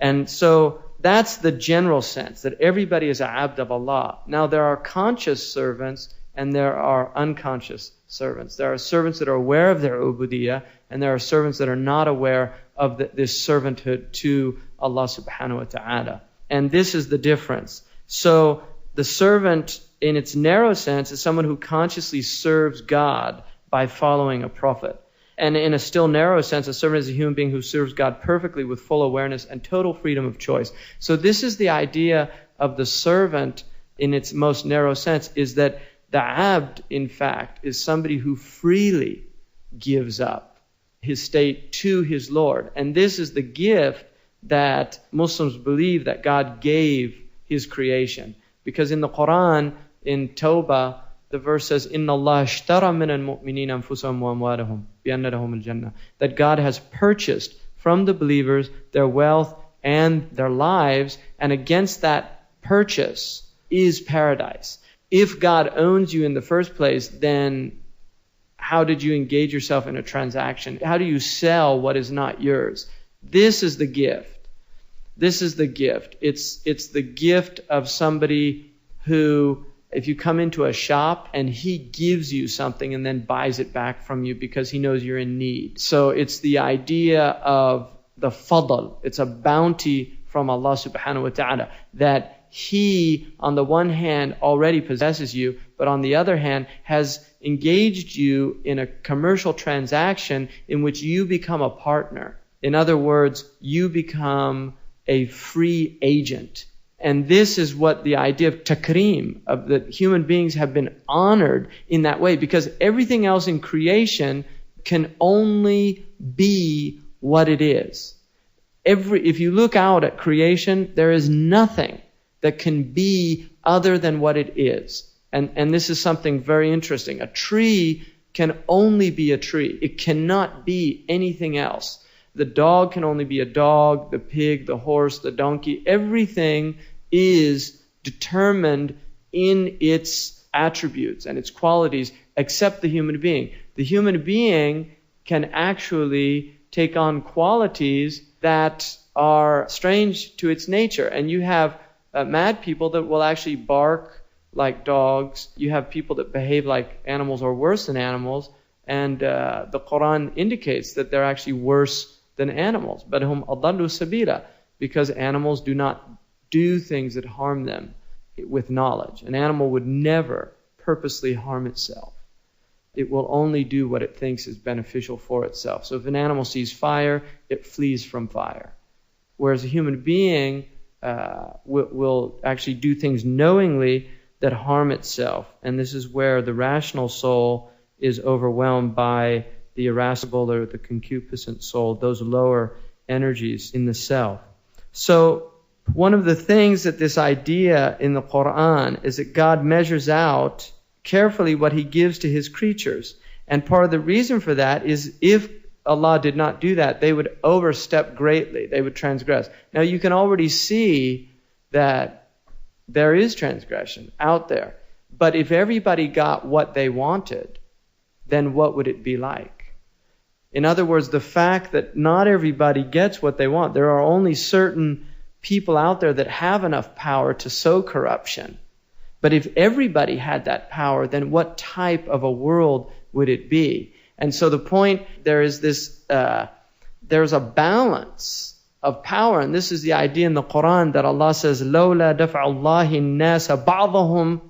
And so that's the general sense, that everybody is a abd of Allah. Now there are conscious servants and there are unconscious servants. There are servants that are aware of their ubudiyah, and there are servants that are not aware of this servanthood to Allah subhanahu wa ta'ala. And this is the difference. So the servant, in its narrow sense, is someone who consciously serves God by following a prophet. And in a still narrower sense, a servant is a human being who serves God perfectly with full awareness and total freedom of choice. So this is the idea of the servant in its most narrow sense, is that the abd, in fact, is somebody who freely gives up his state to his Lord. And this is the gift that Muslims believe that God gave his creation. Because in the Qur'an, in Tawbah, the verse says, "Inna Allah ashtara min al-mu'minina anfusahum wa amwalahum bi anna lahum al-jannah." That God has purchased from the believers their wealth and their lives, and against that purchase is paradise. If God owns you in the first place, then how did you engage yourself in a transaction? How do you sell what is not yours? This is the gift. This is the gift. It's the gift of somebody who, if you come into a shop and he gives you something and then buys it back from you because he knows you're in need. So it's the idea of the fadl. It's a bounty from Allah subhanahu wa ta'ala that He, on the one hand, already possesses you, but on the other hand, has engaged you in a commercial transaction in which you become a partner. In other words, you become a free agent. And this is what the idea of takreem, of that human beings have been honored in that way, because everything else in creation can only be what it is. If you look out at creation, there is nothing that can be other than what it is. And this is something very interesting. A tree can only be a tree. It cannot be anything else. The dog can only be a dog, the pig, the horse, the donkey. Everything is determined in its attributes and its qualities except the human being. The human being can actually take on qualities that are strange to its nature. And you have mad people that will actually bark like dogs. You have people that behave like animals or worse than animals. And the Qur'an indicates that they're actually worse than animals. But hum adallu sabila, because animals do not do things that harm them with knowledge. An animal would never purposely harm itself. It will only do what it thinks is beneficial for itself. So if an animal sees fire, it flees from fire. Whereas a human being will actually do things knowingly that harm itself. And this is where the rational soul is overwhelmed by the irascible or the concupiscent soul, those lower energies in the self. So one of the things that this idea in the Qur'an is that God measures out carefully what He gives to His creatures. And part of the reason for that is if Allah did not do that, they would overstep greatly. They would transgress. Now you can already see that there is transgression out there. But if everybody got what they wanted, then what would it be like? In other words, the fact that not everybody gets what they want. There are only certain people out there that have enough power to sow corruption. But if everybody had that power, then what type of a world would it be? And so the point, there's a balance of power. And this is the idea in the Qur'an that Allah says, لَوْلَا دَفْعَ اللَّهِ النَّاسَ بَعْضَهُمْ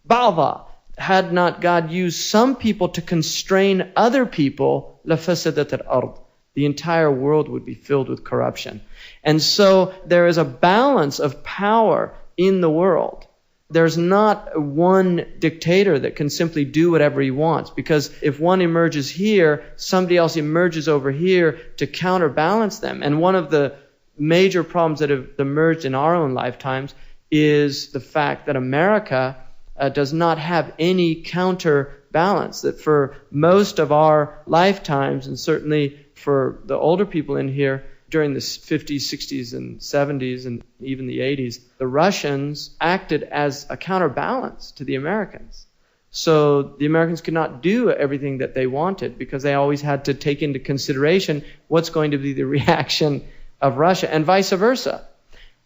بَعْضًا. Had not God used some people to constrain other people, لَفَسَدَتِ الْأَرْضِ. The entire world would be filled with corruption. And so there is a balance of power in the world. There's not one dictator that can simply do whatever he wants, because if one emerges here, somebody else emerges over here to counterbalance them. And one of the major problems that have emerged in our own lifetimes is the fact that America does not have any counterbalance. That for most of our lifetimes, and certainly for the older people in here, during the 50s, 60s, and 70s, and even the 80s, the Russians acted as a counterbalance to the Americans. So the Americans could not do everything that they wanted because they always had to take into consideration what's going to be the reaction of Russia, and vice versa.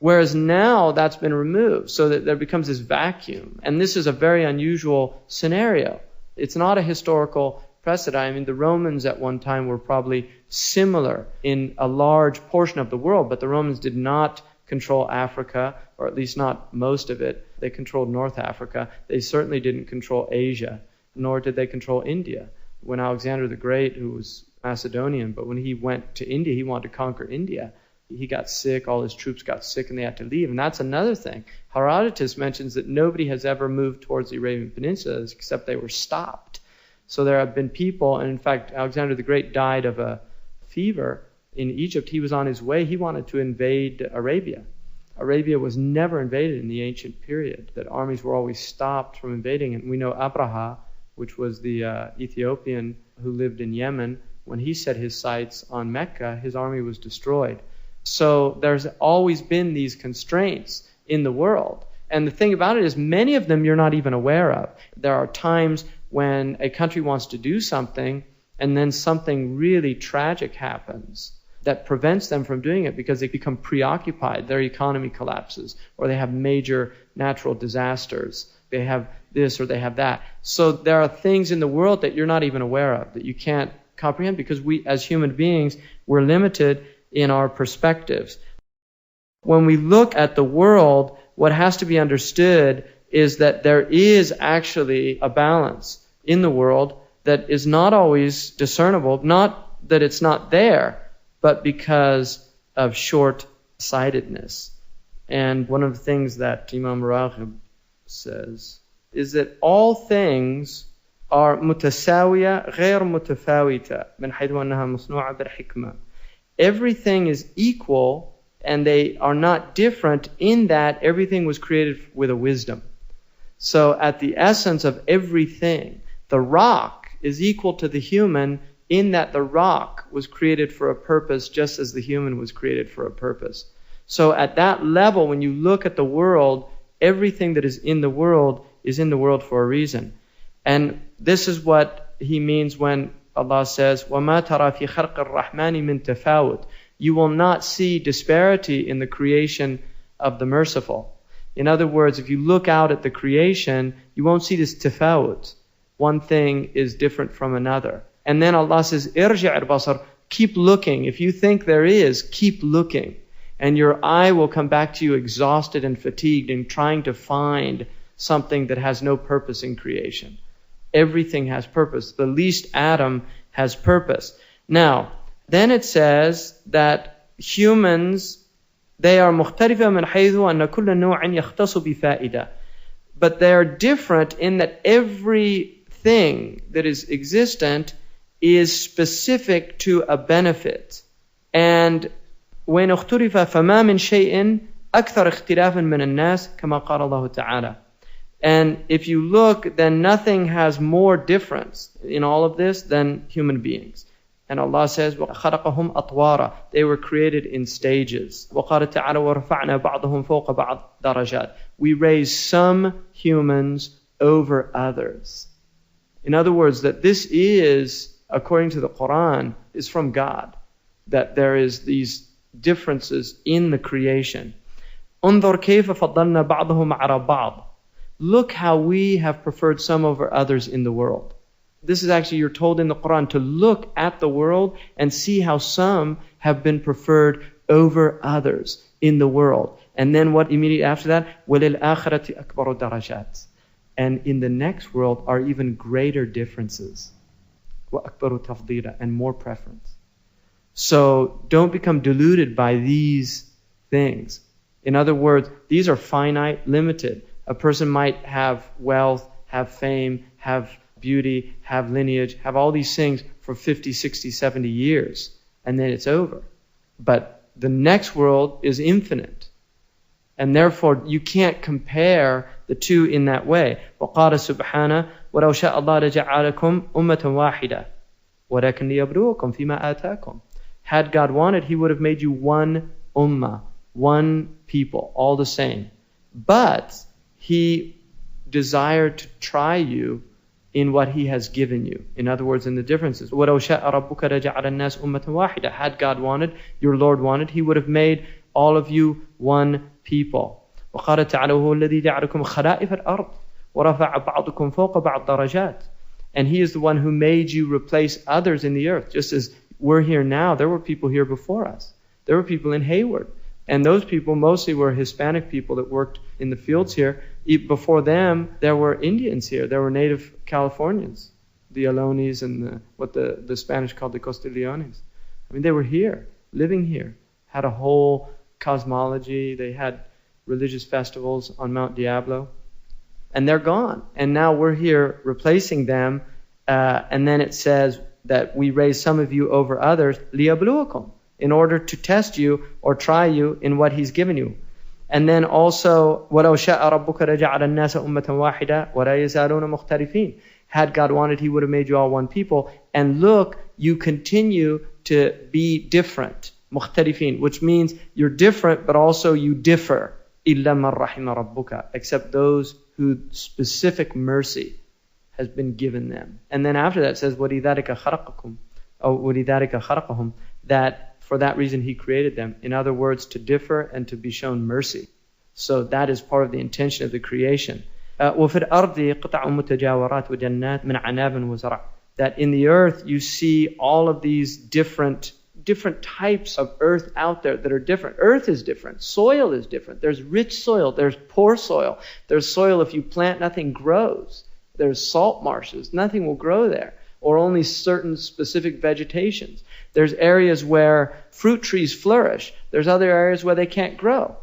Whereas now that's been removed, so that there becomes this vacuum. And this is a very unusual scenario. It's not a historical precedent. I mean, the Romans at one time were probably similar in a large portion of the world, but the Romans did not control Africa, or at least not most of it. They controlled North Africa. They certainly didn't control Asia, nor did they control India. When Alexander the Great, who was Macedonian, but when he went to India, he wanted to conquer India. He got sick, all his troops got sick, and they had to leave. And that's another thing. Herodotus mentions that nobody has ever moved towards the Arabian Peninsula except they were stopped. So there have been people, and in fact, Alexander the Great died of a fever in Egypt. He was on his way. He wanted to invade Arabia. Arabia was never invaded in the ancient period. That armies were always stopped from invading. And we know Abraha, which was the Ethiopian who lived in Yemen, when he set his sights on Mecca, his army was destroyed. So there's always been these constraints in the world. And the thing about it is many of them you're not even aware of. There are times when a country wants to do something and then something really tragic happens that prevents them from doing it because they become preoccupied. Their economy collapses, or they have major natural disasters. They have this or they have that. So there are things in the world that you're not even aware of, that you can't comprehend, because we as human beings, we're limited in our perspectives. When we look at the world, what has to be understood is that there is actually a balance in the world that is not always discernible, not that it's not there, but because of short-sightedness. And one of the things that Imam Raghib says is that all things are متساوية غير متفاوتة من حيث أنها مصنوعة بالحكمة. Everything is equal, and they are not different in that everything was created with a wisdom. So at the essence of everything, the rock is equal to the human in that the rock was created for a purpose just as the human was created for a purpose. So at that level, when you look at the world, everything that is in the world is in the world for a reason. And this is what he means when Allah says, وَمَا تَرَى فِي خَلْقِ الرَّحْمَنِ مِن تَفَاوُتٍ. You will not see disparity in the creation of the merciful. In other words, if you look out at the creation, you won't see this tafawut. One thing is different from another. And then Allah says, إِرْجِعِ الْبَصَرِ. Keep looking. If you think there is, keep looking. And your eye will come back to you exhausted and fatigued in trying to find something that has no purpose in creation. Everything has purpose. The least atom has purpose. Now, then it says that humans, they are مختلفة من حيث أن كل نوع يختص بفائدة. But they are different in that everything that is existent is specific to a benefit. And وإن اختلف فما من شيء أكثر اختلافا من الناس كما قال الله تعالى. And if you look, then nothing has more difference in all of this than human beings. And Allah says, وَخَلَقَهُمْ أَطْوَارًا. They were created in stages. وَقَالَ تَعَالَى وَرَفَعْنَا بَعْضَهُمْ فَوْقَ بَعْضٍ دَرَجَاتٍ. We raise some humans over others. In other words, that this is, according to the Qur'an, is from God. That there is these differences in the creation. انظر كيف فضلنا بعضهم على بعض. Look how we have preferred some over others in the world. This is actually, you're told in the Qur'an to look at the world and see how some have been preferred over others in the world. And then what immediately after that? وَلِلْآخِرَةِ أَكْبَرُ دَرَجَاتٍ. And in the next world are even greater differences. وَأَكْبَرُ تَفْضِيلًا. And more preference. So don't become deluded by these things. In other words, these are finite, limited. A person might have wealth, have fame, have beauty, have lineage, have all these things for 50, 60, 70 years, and then it's over. But the next world is infinite. And therefore, you can't compare the two in that way. وَقَالَ سُبْحَانَهُ وَلَوْ شَاءَ اللَّهُ لَجَعَلَكُمْ أُمَّةً وَاحِدَةً وَلَكِنْ لِيَبْلُوَكُمْ فِيمَا آتَاكُمْ. Had God wanted, He would have made you one ummah, one people, all the same. But He desired to try you in what He has given you. In other words, in the differences. وَلَوْ شَاءَ رَبُّكَ لَجَعَلَ النَّاسَ أُمَّةً وَاحِدَةً. Had God wanted, your Lord wanted, He would have made all of you one people. وقال تعالى هو الذي جعلكم خلائف الأرض ورفع بعضكم فوق بعض درجات. And He is the one who made you replace others in the earth. Just as we're here now, there were people here before us. There were people in Hayward. And those people mostly were Hispanic people that worked in the fields here. Before them, there were Indians here. There were native Californians, the Alones and what the Spanish called the Costilliones. I mean, they were here, living here, had a whole cosmology. They had religious festivals on Mount Diablo. And they're gone. And now we're here replacing them. And then it says that we raise some of you over others, لِيَبْلُوَكُمْ, in order to test you or try you in what He's given you. And then also, وَلَوْ شَاءَ رَبُّكَ لَجَعَلَ النَّاسَ أُمَّةً وَاحِدَةً وَلَا يَزَالُونَ مُخْتَلِفِينَ. Had God wanted, He would have made you all one people. And look, you continue to be different. مُخْتَلِفِينَ, which means you're different, but also you differ. إِلَّا مَنْ رَحِمَ رَبُّكَ, except those whose specific mercy has been given them. And then after that it says, وَلِذَلِكَ خَلَقَكُمْ, or وَلِذَلِكَ خَلَقَهُمْ, that for that reason He created them. In other words, to differ and to be shown mercy. So that is part of the intention of the creation. وَفِي الْأَرْضِ قِطَعٌ مُتَجَاوَرَاتٌ وَجَنَّاتٌ مِنْ عَنَابٍ وَزَرْعٍ. That in the earth you see all of these different types of earth out there that are different. Earth is different. Soil is different. There's rich soil. There's poor soil. There's soil if you plant, nothing grows. There's salt marshes. Nothing will grow there. Or only certain specific vegetations. There's areas where fruit trees flourish. There's other areas where they can't grow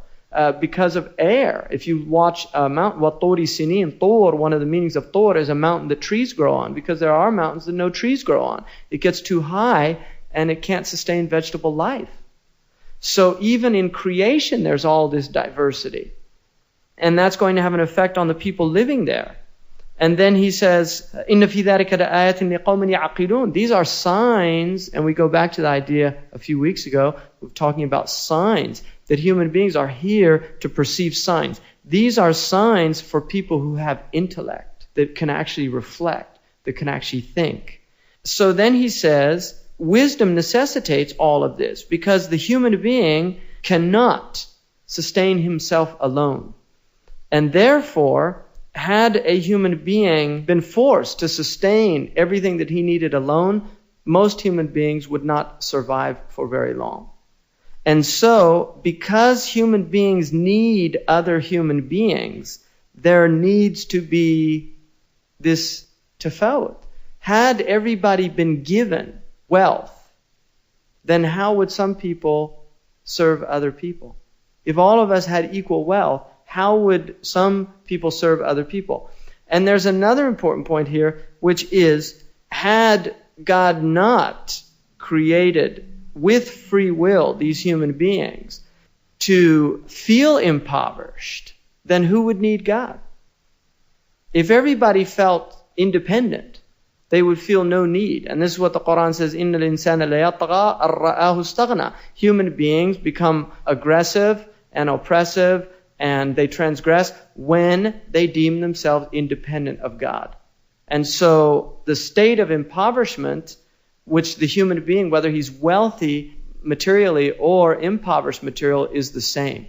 because of air. If you watch a mountain, وَطُورِ سِنِينَ, طُور, one of the meanings of طُور is a mountain that trees grow on, because there are mountains that no trees grow on. It gets too high and it can't sustain vegetable life. So even in creation there's all this diversity. And that's going to have an effect on the people living there. And then he says, إِنَّ فِي ذَلِكَ لَآيَةٍ لِقَوْمٍ يَعْقِلُونَ. These are signs, and we go back to the idea a few weeks ago of talking about signs, that human beings are here to perceive signs. These are signs for people who have intellect, that can actually reflect, that can actually think. So then he says, wisdom necessitates all of this, because the human being cannot sustain himself alone. And therefore, had a human being been forced to sustain everything that he needed alone, most human beings would not survive for very long. And so, because human beings need other human beings, there needs to be this tafawut. Had everybody been given wealth, then how would some people serve other people? If all of us had equal wealth, how would some people serve other people? And there's another important point here, which is, had God not created with free will these human beings to feel impoverished, then who would need God? If everybody felt independent, they would feel no need. And this is what the Qur'an says, إِنَّ الْإِنسَانَ لَيَطْغَى أَن رَآهُ اسْتَغْنَى. Human beings become aggressive and oppressive, and they transgress when they deem themselves independent of God. And so the state of impoverishment, which the human being, whether he's wealthy materially or impoverished material, is the same.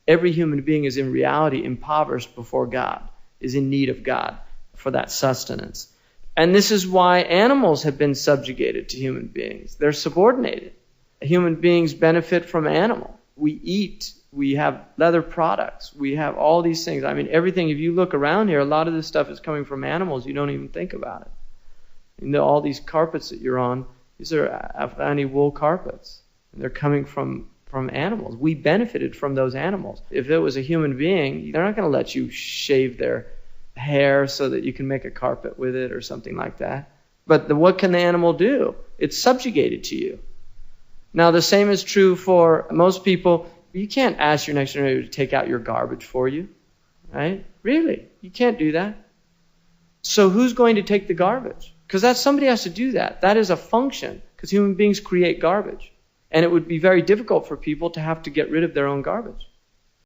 Every human being is in reality impoverished before God, is in need of God for that sustenance. And this is why animals have been subjugated to human beings. They're subordinated. Human beings benefit from animal. We eat. We have leather products. We have all these things. I mean, everything, if you look around here, a lot of this stuff is coming from animals. You don't even think about it. You know, all these carpets that you're on, these are Afghani wool carpets. And they're coming from animals. We benefited from those animals. If it was a human being, they're not going to let you shave their hair so that you can make a carpet with it or something like that. But what can the animal do? It's subjugated to you. Now, the same is true for most people. You can't ask your next door neighbor to take out your garbage for you, right? Really, you can't do that. So who's going to take the garbage? Because somebody has to do that. That is a function, because human beings create garbage. And it would be very difficult for people to have to get rid of their own garbage.